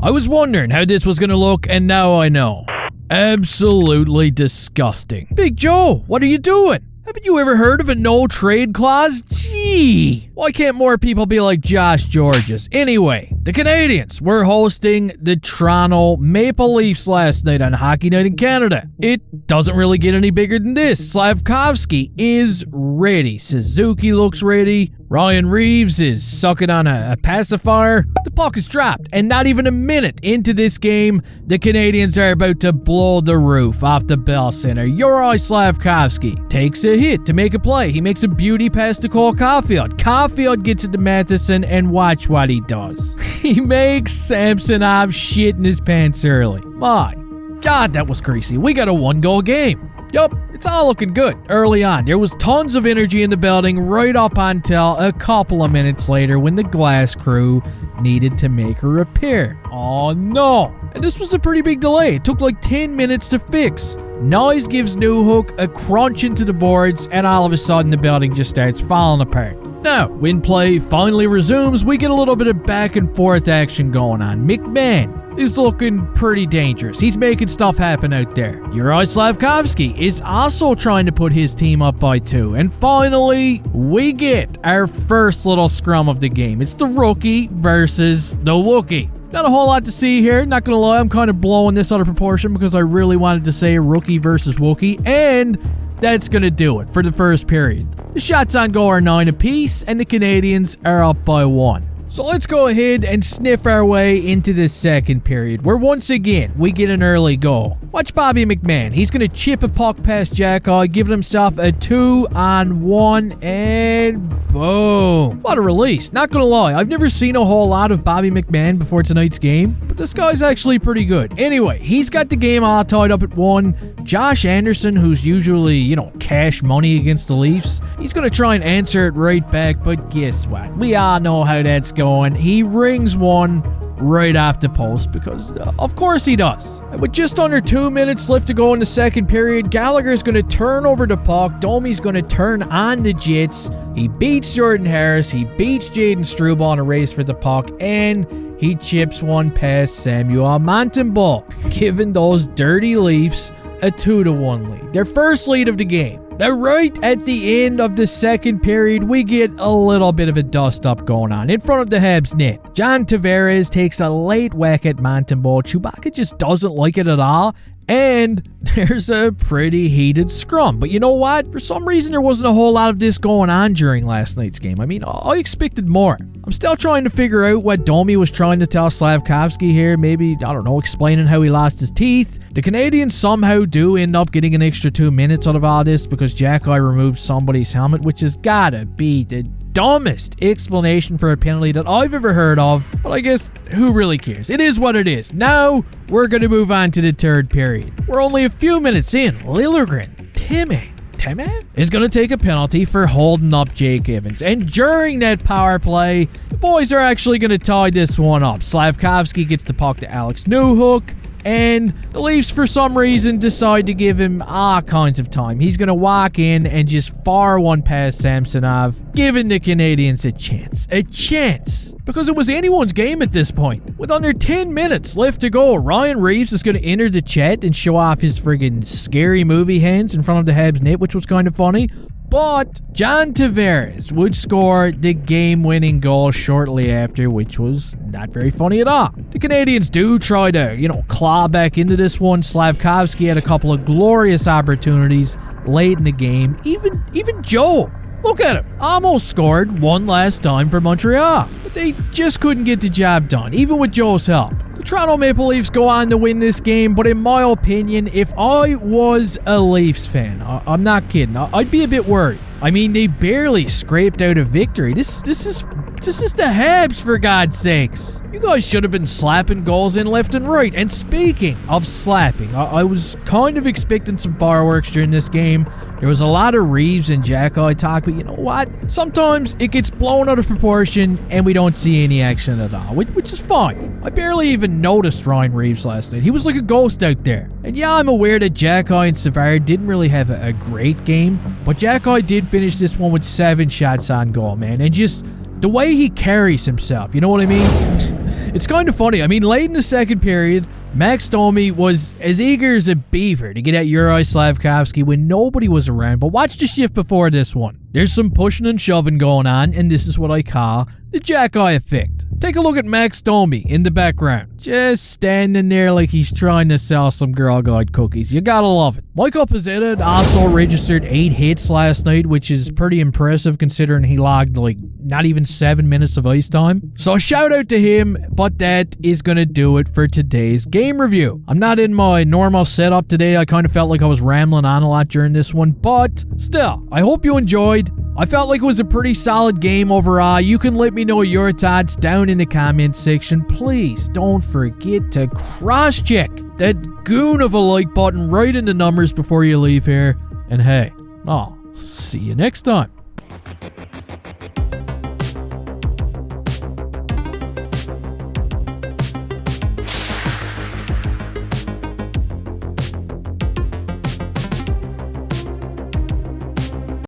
I was wondering how this was gonna look, and now I know. Absolutely disgusting. Big Joe, what are you doing? Haven't you ever heard of a no-trade clause? Gee, why can't more people be like Josh Georges? Anyway, the Canadiens were hosting the Toronto Maple Leafs last night on Hockey Night in Canada. It doesn't really get any bigger than this. Slafkovsky is ready. Suzuki looks ready. Ryan Reeves is sucking on a pacifier. The puck is dropped, and not even a minute into this game, the Canadiens are about to blow the roof off the Bell Center. Juraj Slafkovsky takes a hit to make a play. He makes a beauty pass to Cole Caulfield. Caulfield gets it to Matheson, and watch what he does. He makes Samsonov shit in his pants early. My God, that was greasy. We got a 1-goal game. Yup, it's all looking good early on. There was tons of energy in the building right up until a couple of minutes later when the glass crew needed to make a repair. Oh no. And this was a pretty big delay. It took like 10 minutes to fix. Noise gives Newhook a crunch into the boards, and all of a sudden the building just starts falling apart. Now, when play finally resumes, we get a little bit of back and forth action going on. McMahon is looking pretty dangerous. He's making stuff happen out there. Juraj Slafkovsky is also trying to put his team up by 2. And finally, we get our first little scrum of the game. It's the rookie versus the Wookie. Not a whole lot to see here, not gonna lie. I'm kind of blowing this out of proportion because I really wanted to say rookie versus Wookie, and that's gonna do it for the first period. The shots on goal are 9 apiece, and the Canadiens are up by 1. So let's go ahead and sniff our way into the second period, where once again, we get an early goal. Watch Bobby McMahon. He's going to chip a puck past Jacki, giving himself a 2-on-1, and boom. What a release. Not going to lie, I've never seen a whole lot of Bobby McMahon before tonight's game, but this guy's actually pretty good. Anyway, he's got the game all tied up at 1. Josh Anderson, who's usually, cash money against the Leafs, he's going to try and answer it right back, but guess what? We all know how that's going. He rings one right off the post because, of course, he does. And with just under 2 minutes left to go in the second period, Gallagher's going to turn over the puck. Domi's going to turn on the Jets. He beats Jordan Harris. He beats Jaden Struble in a race for the puck, and he chips one past Samuel Montembeault, giving those dirty Leafs a 2-1 lead. Their first lead of the game. Now, right at the end of the second period, we get a little bit of a dust-up going on in front of the Habs net. John Tavares takes a late whack at Montembeault. Chewbacca just doesn't like it at all, and there's a pretty heated scrum. But you know what? For some reason, there wasn't a whole lot of this going on during last night's game. I mean, I expected more. I'm still trying to figure out what Domi was trying to tell Slafkovsky here. Maybe, I don't know, explaining how he lost his teeth. The Canadiens somehow do end up getting an extra 2 minutes out of all this because Jacki removed somebody's helmet, which has gotta be the dumbest explanation for a penalty that I've ever heard of. But I guess, who really cares? It is what it is. Now, we're going to move on to the third period. We're only a few minutes in. Liljegren, Timmy is going to take a penalty for holding up Jake Evans. And during that power play, the boys are actually going to tie this one up. Slafkovsky gets the puck to Alex Newhook, and the Leafs, for some reason, decide to give him all kinds of time. He's going to walk in and just fire one past Samsonov, giving the Canadiens a chance. A chance. Because it was anyone's game at this point. With under 10 minutes left to go, Ryan Reeves is going to enter the chat and show off his friggin' scary movie hands in front of the Habs net, which was kind of funny. But John Tavares would score the game-winning goal shortly after, which was not very funny at all. The Canadiens do try to, claw back into this one. Slafkovsky had a couple of glorious opportunities late in the game. Even Joe, look at him, almost scored one last time for Montreal. But they just couldn't get the job done, even with Joe's help. The Toronto Maple Leafs go on to win this game, but in my opinion, if I was a Leafs fan, I'm not kidding, I'd be a bit worried. I mean, they barely scraped out a victory. This is the Habs, for God's sakes. You guys should have been slapping goals in left and right. And speaking of slapping, I was kind of expecting some fireworks during this game. There was a lot of Reeves and Jacki talk, but you know what? Sometimes it gets blown out of proportion and we don't see any action at all, which is fine. I barely even noticed Ryan Reeves last night. He was like a ghost out there. And yeah, I'm aware that Jacki and Savard didn't really have a great game, but Jacki did finish this one with 7 shots on goal, man, and just the way he carries himself, you know what I mean? It's kind of funny. I mean, late in the second period, Max Domi was as eager as a beaver to get at Juraj Slafkovsky when nobody was around, but watch the shift before this one. There's some pushing and shoving going on, and this is what I call the jack eye effect. Take a look at Max Domi in the background, just standing there like he's trying to sell some Girl Guide cookies. You gotta love it. Michael Pezzetta also registered 8 hits last night, which is pretty impressive considering he logged like not even 7 minutes of ice time. So shout out to him, but that is gonna do it for today's game review. I'm not in my normal setup today. I kind of felt like I was rambling on a lot during this one, but still, I hope you enjoyed. I felt like it was a pretty solid game overall. You can let me know your thoughts down in the comment section. Please don't forget to cross-check that goon of a like button right in the numbers before you leave here. And hey, I'll see you next time.